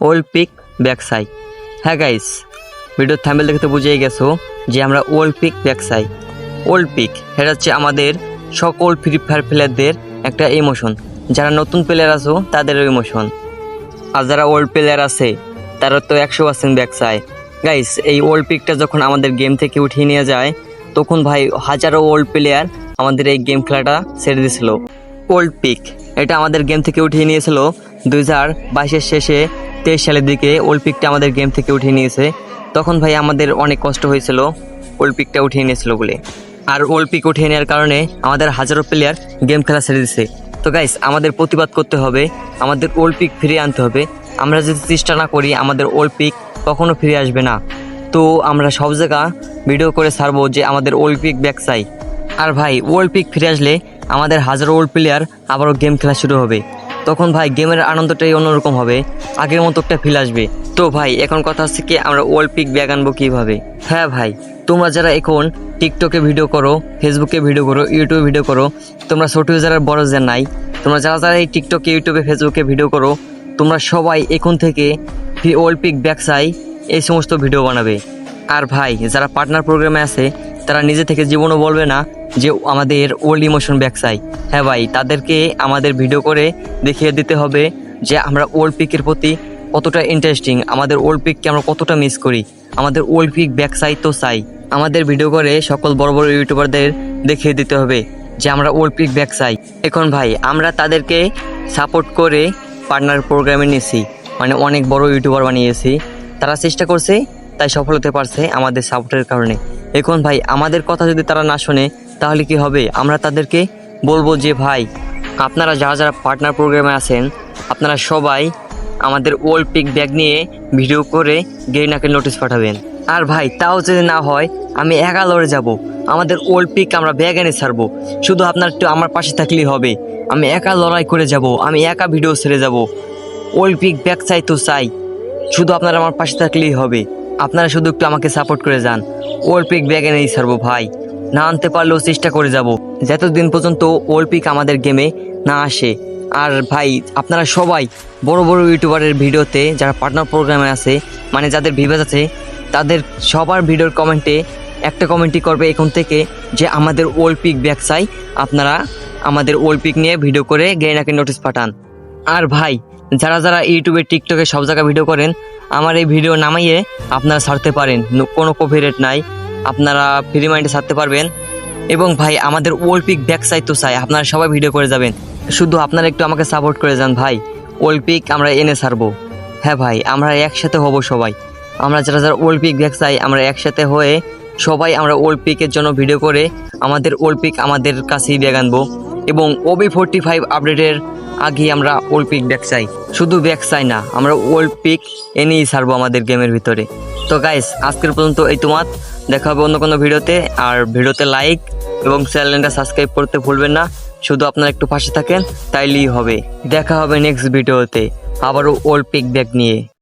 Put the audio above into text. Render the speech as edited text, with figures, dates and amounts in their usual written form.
Old peak back চাই। হ্যাঁ guys, ভিডিওর থাম্বনেল দেখে তো বুঝেই গেছো যে আমরা ওল্ড পিক ব্যাক চাই। ওল্ড পিক এটা হচ্ছে আমাদের সকল ফ্রি ফায়ার প্লেয়ারদের একটা ইমোশন। যারা নতুন প্লেয়ার আছো তাদেরও ইমোশন, আর যারা ওল্ড প্লেয়ার আছে তারা তো 100% ব্যাক চায়। গাইস, এই ওল্ড পিকটা যখন আমাদের গেম থেকে উঠিয়ে নিয়ে যায় তখন ভাই হাজারো ওল্ড প্লেয়ার আমাদের এই গেম খেলাটা ছেড়ে দিয়েছিল। ওল্ড পিক এটা আমাদের গেম থেকে উঠিয়ে নিয়েছিল 2022-এর শেষে, 23 সালের দিকে ওল্ড পিকটা আমাদের গেম থেকে উঠিয়ে নিয়েছে। তখন ভাই আমাদের অনেক কষ্ট হয়েছিল ওল্ড পিকটা উঠিয়ে নিয়েছিল বলে। আর ওল্ড পিক উঠিয়ে নেওয়ার কারণে আমাদের হাজারো প্লেয়ার গেম খেলা ছেড়ে দিছে। তো গাইস, আমাদের প্রতিবাদ করতে হবে, আমাদের ওল্ড পিক ফিরিয়ে আনতে হবে। আমরা যদি চেষ্টা না করি আমাদের ওল্ড পিক কখনো ফিরে আসবে না। তো আমরা সব জায়গা ভিডিও করে ছাড়বো যে আমাদের ওল্ড পিক ব্যাক চাই। আর ভাই, ওল্ড পিক ফিরে আসলে আমাদের হাজারো ওল্ড প্লেয়ার আবারও গেম খেলা শুরু হবে। তখন ভাই গেমের আনন্দটাই অন্যরকম হবে, আগের মতো একটা ফিল আসবে। তো ভাই, এখন কথা হচ্ছে কি আমরা ওল্ড পিক ব্যাক আনবো কীভাবে? হ্যাঁ ভাই, তোমরা যারা এখন টিকটকে ভিডিও করো, ফেসবুকে ভিডিও করো, ইউটিউবে ভিডিও করো, তোমরা ছোট ইউজার আর বড় ইউজার নাই, তোমরা যারা যারা এই টিকটকে, ইউটিউবে, ফেসবুকে ভিডিও করো, তোমরা সবাই এখন থেকে ওল্ড পিক ব্যাক চাই এই সমস্ত ভিডিও বানাবে। আর ভাই, যারা পার্টনার প্রোগ্রামে আছে তারা নিজে থেকে জীবনও বলবে না যে আমাদের ওল্ড ইমোশন ব্যাক চাই। হ্যাঁ ভাই, তাদেরকে আমাদের ভিডিও করে দেখিয়ে দিতে হবে যে আমরা ওল্ড পিকের প্রতি কতটা ইন্টারেস্টিং, আমাদের ওল্ড পিককে আমরা কতটা মিস করি, আমাদের ওল্ড পিক ব্যাক চাই তো চাই। আমাদের ভিডিও করে সকল বড় বড় ইউটিউবারদের দেখিয়ে দিতে হবে যে আমরা ওল্ড পিক ব্যাক চাই। এখন ভাই, আমরা তাদেরকে সাপোর্ট করে পার্টনার প্রোগ্রামে নিয়েছি, মানে অনেক বড় ইউটিউবার বানিয়েছি। তারা চেষ্টা করছে, তাই সফল হতে পারছে আমাদের সাপোর্টের কারণে। এখন ভাই, আমাদের কথা যদি তারা না শোনে তাহলে কি হবে? আমরা তাদেরকে বলবো যে ভাই, আপনারা যারা যারা পার্টনার প্রোগ্রামে আছেন আপনারা সবাই আমাদের ওল্ড পিক ব্যাগ নিয়ে ভিডিও করে গেরিনাকে নোটিশ পাঠাবেন। আর ভাই, তাও যদি না হয় আমি একা লড়ে যাব, আমাদের ওল্ড পিক আমরা ব্যাগ এনে ছাড়বো। শুধু আপনার একটু আমার পাশে থাকলেই হবে, আমি একা লড়াই করে যাব, আমি একা ভিডিও ছেড়ে যাব। ওল্ড পিক ব্যাগ চাই তো চাই, শুধু আপনারা আমার পাশে থাকলেই হবে। আপনারা শুধু একটু আমাকে সাপোর্ট করে যান, ওল্ড পিক ব্যাগ এনেই ছাড়বো ভাই। না আনতে পারলেও চেষ্টা করে যাব, যতদিন পর্যন্ত ওল্ড পিক আমাদের গেমে না আসে। আর ভাই, আপনারা সবাই বড় বড় ইউটিউবারের ভিডিওতে যারা পার্টনার প্রোগ্রামে আছে, মানে যাদের ভিউয়ার্স আছে, তাদের সবার ভিডিওর কমেন্টে একটা কমেন্টই করবে এখন থেকে যে আমাদের ওল্ড পিক ব্যাক চাই, আপনারা আমাদের ওল্ড পিক নিয়ে ভিডিও করে গেরিনাকে নোটিশ পাঠান। আর ভাই, যারা যারা ইউটিউবে, টিকটকে সব জায়গায় ভিডিও করেন, আমার এই ভিডিও নামাইয়ে আপনারা ছাড়তে পারেন, কোনো কপিরাইট নাই, আপনারা ফ্রি মাইন্ডে ছাড়তে পারবেন। এবং ভাই, আমাদের ওল্ড পিক ব্যাক চাই তো চাই, আপনারা সবাই ভিডিও করে যাবেন, শুধু আপনারা একটু আমাকে সাপোর্ট করে যান ভাই। ওল্ড পিক আমরা এনে ছাড়বো। হ্যাঁ ভাই, আমরা একসাথে হব সবাই, আমরা যারা যারা ওল্ড পিক ব্যাক চাই আমরা একসাথে হয়ে সবাই আমরা ওল্ড পিকের জন্য ভিডিও করে আমাদের ওল্ড পিক আমাদের কাছেই ব্যাগ আনবো। এবং OB45 আপডেটের আগে আমরা ওল্ড পিক ব্যাক চাই, শুধু ব্যাক চাই না, আমরা ওল্ড পিক এনেই ছাড়বো আমাদের গেমের ভিতরে। তো গাইস, আজকের পর্যন্ত এই তোমার, দেখা হবে অন্য কোনো ভিডিওতে। আর ভিডিওতে লাইক এবং চ্যানেলটা সাবস্ক্রাইব করতে ভুলবেন না, শুধু আপনারা একটু পাশে থাকেন তাইলেই হবে। দেখা হবে নেক্সট ভিডিওতে আবারও ওল্ড পিক ব্যাক নিয়ে।